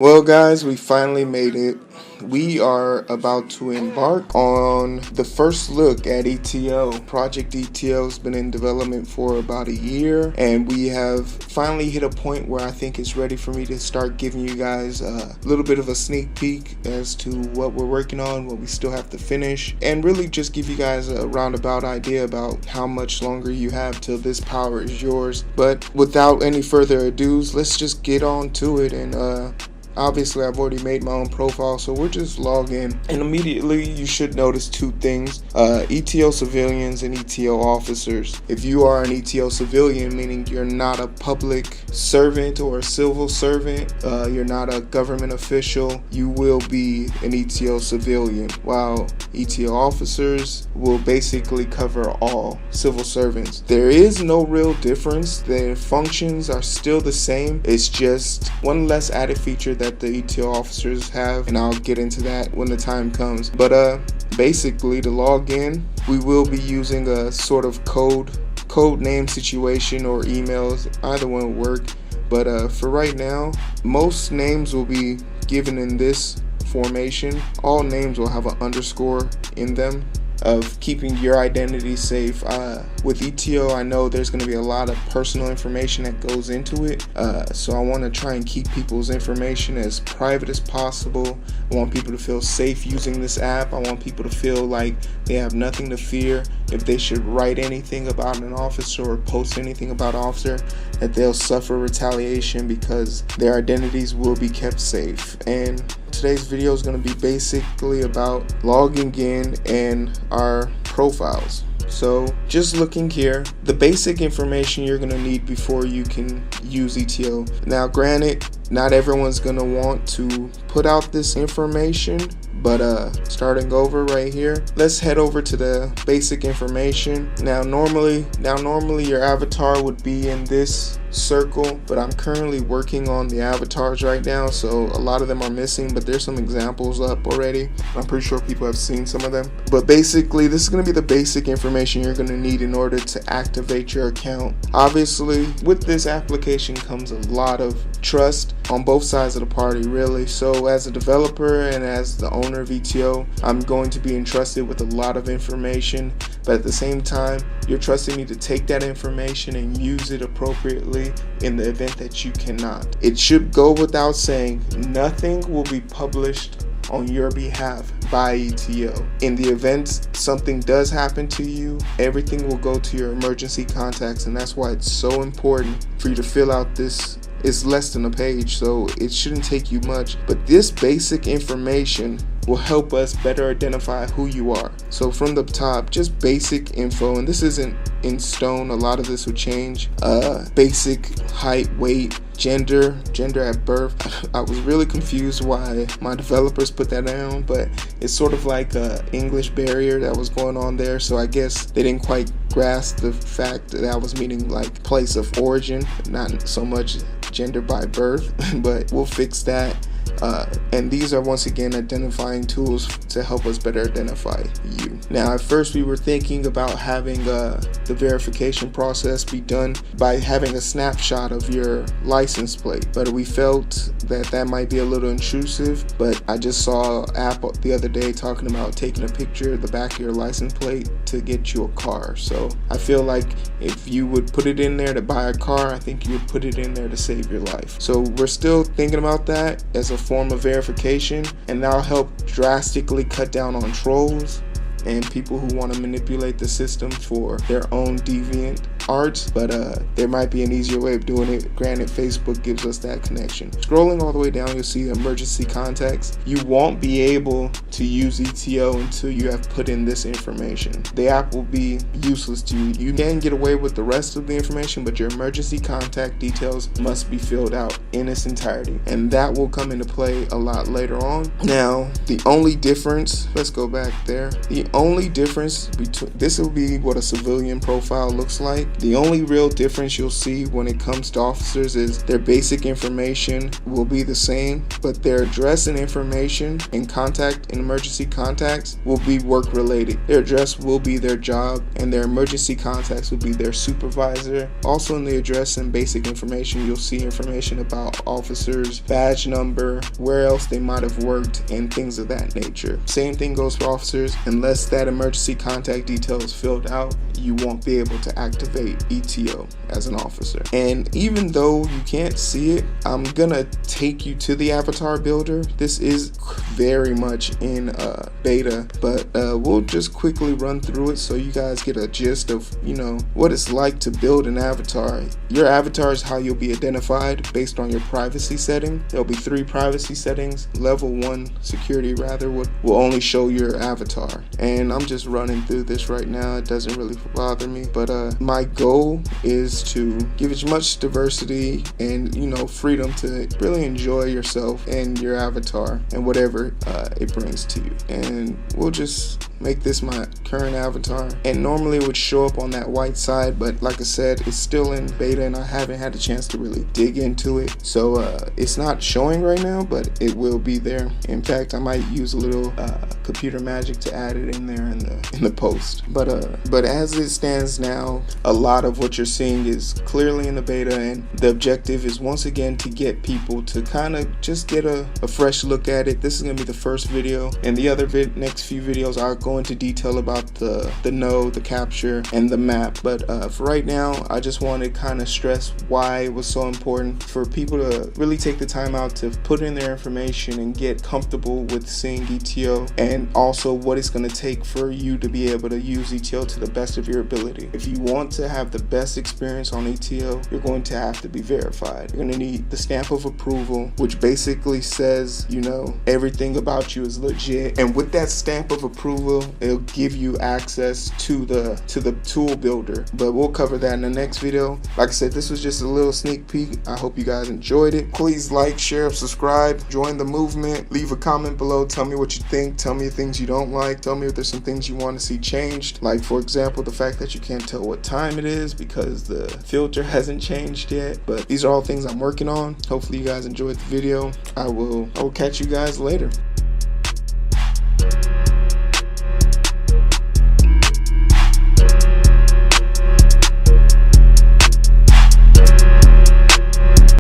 Well, guys, we finally made it. We are about to embark on the first look at ETO. Project ETO has been in development for about a year, and we have finally hit a point where I think it's ready for me to start giving you guys a little bit of a sneak peek as to what we're working on, what we still have to finish, and really just give you guys a roundabout idea about how much longer you have till this power is yours. But without any further ado, let's just get on to it. And obviously, I've already made my own profile, so we'll just log in. And immediately, you should notice two things. ETO civilians and ETO officers. If you are an ETO civilian, meaning you're not a public servant or a civil servant, you're not a government official, you will be an ETO civilian. While ETO officers will basically cover all civil servants. There is no real difference. Their functions are still the same. It's just one less added feature that the ETO officers have, and I'll get into that when the time comes. But basically, to log in, we will be using a sort of code name situation or emails. Either one will work. But for right now, most names will be given in this formation. All names will have an underscore in them, of keeping your identity safe. With ETO, I know there's going to be a lot of personal information that goes into it, so I want to try and keep people's information as private as possible. I want people to feel safe using this app. I want people to feel like they have nothing to fear if they should write anything about an officer or post anything about an officer, that they'll suffer retaliation because their identities will be kept safe. And today's video is going to be basically about logging in and our profiles. So just looking here, the basic information you're going to need before you can use ETO. Now granted, not everyone's going to want to put out this information, but starting over right here, let's head over to the basic information. Now normally your avatar would be in this circle, but I'm currently working on the avatars right now, so a lot of them are missing, but there's some examples up already. I'm pretty sure people have seen some of them. But basically, this is going to be the basic information you're going to need in order to activate your account. Obviously, with this application comes a lot of trust on both sides of the party, really. So as a developer and as the owner of ETO, I'm going to be entrusted with a lot of information, but at the same time, you're trusting me to take that information and use it appropriately in the event that you cannot. It should go without saying, nothing will be published on your behalf by ETO. In the event something does happen to you, everything will go to your emergency contacts, and that's why it's so important for you to fill out this. It's less than a page, so it shouldn't take you much, but this basic information will help us better identify who you are. So from the top, just basic info, and this isn't in stone, a lot of this will change. Basic height, weight, gender at birth. I was really confused why my developers put that down, but it's sort of like a English barrier that was going on there, so I guess they didn't quite grasp the fact that I was meaning like place of origin, not so much gender by birth, but we'll fix that. And these are once again identifying tools to help us better identify you. Now at first we were thinking about having the verification process be done by having a snapshot of your license plate, but we felt that might be a little intrusive. But I just saw an app the other day talking about taking a picture of the back of your license plate to get you a car. So I feel like if you would put it in there to buy a car, I think you would put it in there to save your life. So we're still thinking about that as a form of verification, and that'll help drastically cut down on trolls and people who want to manipulate the system for their own deviant arts. But there might be an easier way of doing it. Granted, Facebook gives us that connection. Scrolling all the way down, you'll see emergency contacts. You won't be able to use ETO until you have put in this information. The app will be useless to you. You can get away with the rest of the information, but your emergency contact details must be filled out in its entirety, and that will come into play a lot later on. Now, the only difference, let's go back there. The only difference between this will be what a civilian profile looks like. The only real difference you'll see when it comes to officers is their basic information will be the same, but their address and information and contact and emergency contacts will be work related. Their address will be their job, and their emergency contacts will be their supervisor. Also in the address and basic information, you'll see information about officers, badge number, where else they might have worked, and things of that nature. Same thing goes for officers. Unless that emergency contact detail is filled out, you won't be able to activate ETO as an officer. And even though you can't see it, I'm gonna take you to the avatar builder. This is very much in beta, but we'll just quickly run through it so you guys get a gist of, you know, what it's like to build an avatar. Your avatar is how you'll be identified based on your privacy setting. There'll be 3 privacy settings. Level 1 security rather will only show your avatar, and I'm just running through this right now. It doesn't really bother me, but my goal is to give as much diversity and, you know, freedom to really enjoy yourself and your avatar and whatever it brings to you. And we'll just make this my current avatar, and normally it would show up on that white side, but like I said, it's still in beta and I haven't had a chance to really dig into it, so it's not showing right now, but it will be there. In fact, I might use a little computer magic to add it in there in the post, but as it stands now, a lot of what you're seeing is clearly in the beta, and the objective is once again to get people to kind of just get a fresh look at it. This is gonna be the first video, and the other next few videos I'll go into detail about the node, the capture, and the map. But for right now, I just want to kind of stress why it was so important for people to really take the time out to put in their information and get comfortable with seeing ETO, and also what it's going to take for you to be able to use ETO to the best of your ability. If you want to have the best experience on ETO, you're going to have to be verified. You're going to need the stamp of approval, which basically says, you know, everything about you is legit. And with that stamp of approval, it'll give you access to the tool builder. But we'll cover that in the next video. Like I said, this was just a little sneak peek. I hope you guys enjoyed it. Please like, share, subscribe, join the movement, leave a comment below, tell me what you think, tell me the things you don't like, tell me if there's some things you want to see changed, like for example the fact that you can't tell what time it is because the filter hasn't changed yet. But these are all things I'm working on. Hopefully you guys enjoyed the video. I will catch you guys later.